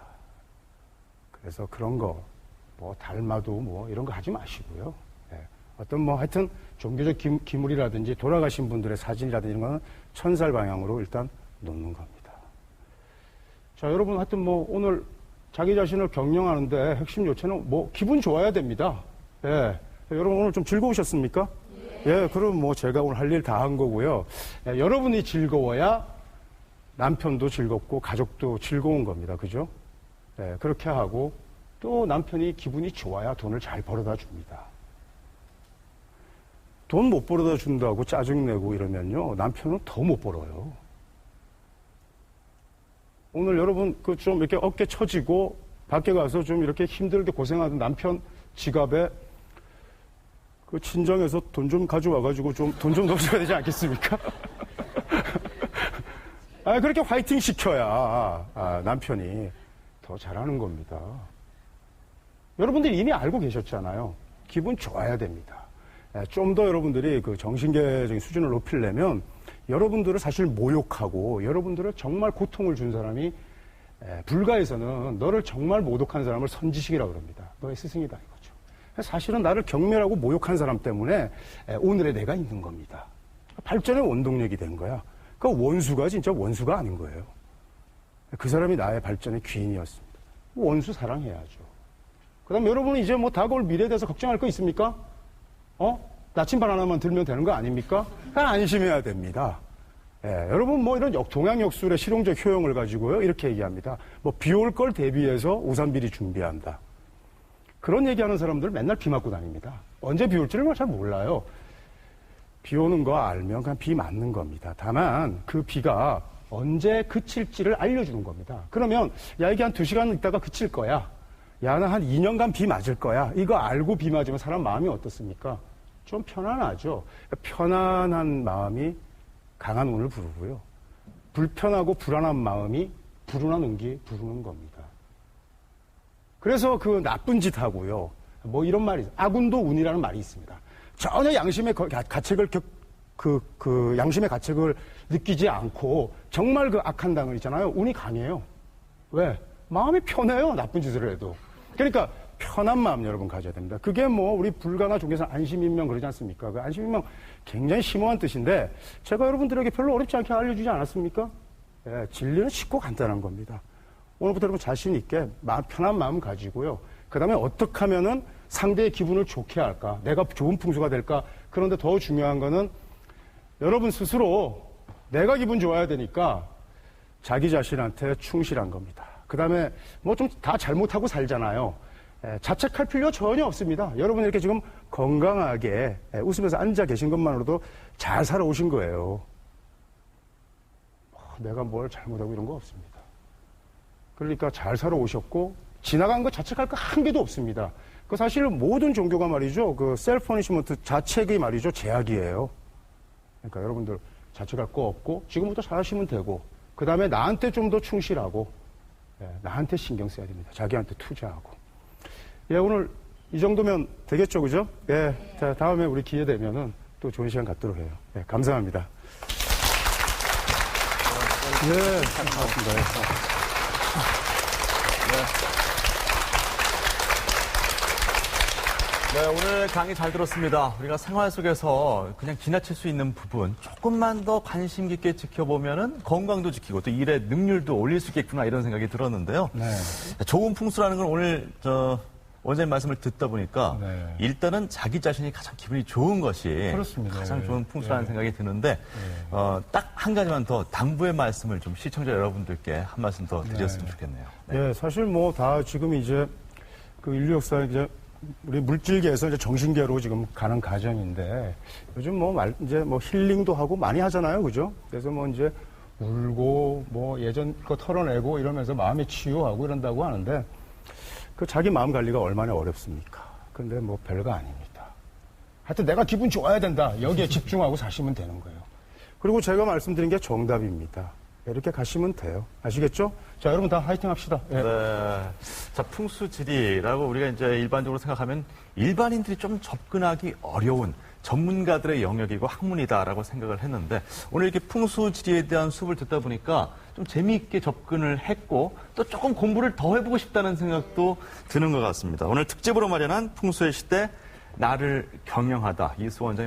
그래서 그런 거 뭐 달마도 뭐 이런 거 하지 마시고요. 어떤 뭐 하여튼 종교적 기물이라든지 돌아가신 분들의 사진이라든지 이런 거는 천살 방향으로 일단 놓는 겁니다. 자, 여러분 하여튼 뭐 오늘 자기 자신을 경영하는데 핵심 요체는 뭐 기분 좋아야 됩니다. 여러분 오늘 좀 즐거우셨습니까? 그럼 뭐 제가 오늘 할 일 다 한 거고요. 여러분이 즐거워야 남편도 즐겁고 가족도 즐거운 겁니다. 그죠? 그렇게 하고 또 남편이 기분이 좋아야 돈을 잘 벌어다 줍니다. 돈 못 벌어다 준다고 짜증내고 이러면요, 남편은 더 못 벌어요. 오늘 여러분, 좀 이렇게 어깨 처지고, 밖에 가서 좀 이렇게 힘들게 고생하는 남편 지갑에 친정에서 돈 좀 가져와가지고 좀 돈 좀 넣으셔야 되지 않겠습니까? 그렇게 화이팅 시켜야 남편이 더 잘하는 겁니다. 여러분들이 이미 알고 계셨잖아요. 기분 좋아야 됩니다. 좀 더 여러분들이 그 정신계적인 수준을 높이려면 여러분들을 사실 모욕하고 여러분들을 정말 고통을 준 사람이 불가에서는 너를 정말 모독한 사람을 선지식이라고 그럽니다. 너의 스승이다 이거죠. 사실은 나를 경멸하고 모욕한 사람 때문에 오늘의 내가 있는 겁니다. 발전의 원동력이 된 거야. 그 원수가 진짜 원수가 아닌 거예요. 그 사람이 나의 발전의 귀인이었습니다. 원수 사랑해야죠. 그 다음 여러분은 이제 뭐 다가올 미래에 대해서 걱정할 거 있습니까? 나침반 하나만 들면 되는 거 아닙니까? 안심해야 됩니다. 여러분 뭐 이런 동양역술의 실용적 효용을 가지고요, 이렇게 얘기합니다. 뭐 비 올 걸 대비해서 우산 미리 준비한다. 그런 얘기하는 사람들 맨날 비 맞고 다닙니다. 언제 비 올지를 잘 몰라요. 비 오는 거 알면 그냥 비 맞는 겁니다. 다만 그 비가 언제 그칠지를 알려주는 겁니다. 그러면 야, 이게 한 2시간 있다가 그칠 거야. 야, 나 한 2년간 비 맞을 거야. 이거 알고 비 맞으면 사람 마음이 어떻습니까? 좀 편안하죠. 편안한 마음이 강한 운을 부르고요. 불편하고 불안한 마음이 불운한 운기 부르는 겁니다. 그래서 그 나쁜 짓 하고요. 뭐 이런 말이, 악운도 운이라는 말이 있습니다. 전혀 양심의 가책을 양심의 가책을 느끼지 않고 정말 그 악한 당을 있잖아요. 운이 강해요. 왜? 마음이 편해요. 나쁜 짓을 해도. 그러니까 편한 마음 여러분 가져야 됩니다. 그게 뭐 우리 불가나 종교에서 안심인명 그러지 않습니까? 그 안심인명 굉장히 심오한 뜻인데 제가 여러분들에게 별로 어렵지 않게 알려주지 않았습니까? 진리는 쉽고 간단한 겁니다. 오늘부터 여러분 자신 있게 편한 마음 가지고요. 그 다음에 어떻게 하면은 상대의 기분을 좋게 할까? 내가 좋은 풍수가 될까? 그런데 더 중요한 거는 여러분 스스로 내가 기분 좋아야 되니까 자기 자신한테 충실한 겁니다. 그 다음에 뭐 좀 다 잘못하고 살잖아요. 자책할 필요 전혀 없습니다. 여러분 이렇게 지금 건강하게 웃으면서 앉아 계신 것만으로도 잘 살아오신 거예요. 내가 뭘 잘못하고 이런 거 없습니다. 그러니까 잘 살아오셨고 지나간 거 자책할 거 한 개도 없습니다. 그 사실 모든 종교가 말이죠. 그 셀프 퍼니시먼트 자책이 말이죠. 제약이에요. 그러니까 여러분들 자책할 거 없고 지금부터 잘하시면 되고 그 다음에 나한테 좀 더 충실하고 나한테 신경 써야 됩니다. 자기한테 투자하고. 오늘 이 정도면 되겠죠, 그죠? 자, 다음에 우리 기회 되면은 또 좋은 시간 갖도록 해요. 감사합니다. 고맙습니다. 네, 오늘 강의 잘 들었습니다. 우리가 생활 속에서 그냥 지나칠 수 있는 부분 조금만 더 관심 깊게 지켜보면은 건강도 지키고 또 일의 능률도 올릴 수 있겠구나 이런 생각이 들었는데요. 네. 좋은 풍수라는 건 오늘 원장님 말씀을 듣다 보니까 일단은 자기 자신이 가장 기분이 좋은 것이 그렇습니다. 가장 좋은 풍수라는 생각이 드는데 딱 한 가지만 더 당부의 말씀을 좀 시청자 여러분들께 한 말씀 더 드렸으면 좋겠네요. 사실 뭐 다 지금 이제 그 인류 역사에 이제 우리 물질계에서 이제 정신계로 지금 가는 과정인데 요즘 이제 힐링도 하고 많이 하잖아요, 그죠? 그래서 이제 울고 예전 거 털어내고 이러면서 마음이 치유하고 이런다고 하는데 그 자기 마음 관리가 얼마나 어렵습니까? 근데 별거 아닙니다. 하여튼 내가 기분 좋아야 된다. 여기에 집중하고 사시면 되는 거예요. 그리고 제가 말씀드린 게 정답입니다. 이렇게 가시면 돼요. 아시겠죠? 자, 여러분 다 화이팅 합시다. 네. 자, 풍수지리라고 우리가 이제 일반적으로 생각하면 일반인들이 좀 접근하기 어려운 전문가들의 영역이고 학문이다라고 생각을 했는데 오늘 이렇게 풍수지리에 대한 수업을 듣다 보니까 좀 재미있게 접근을 했고 또 조금 공부를 더 해보고 싶다는 생각도 드는 것 같습니다. 오늘 특집으로 마련한 풍수의 시대 나를 경영하다 이수 원장님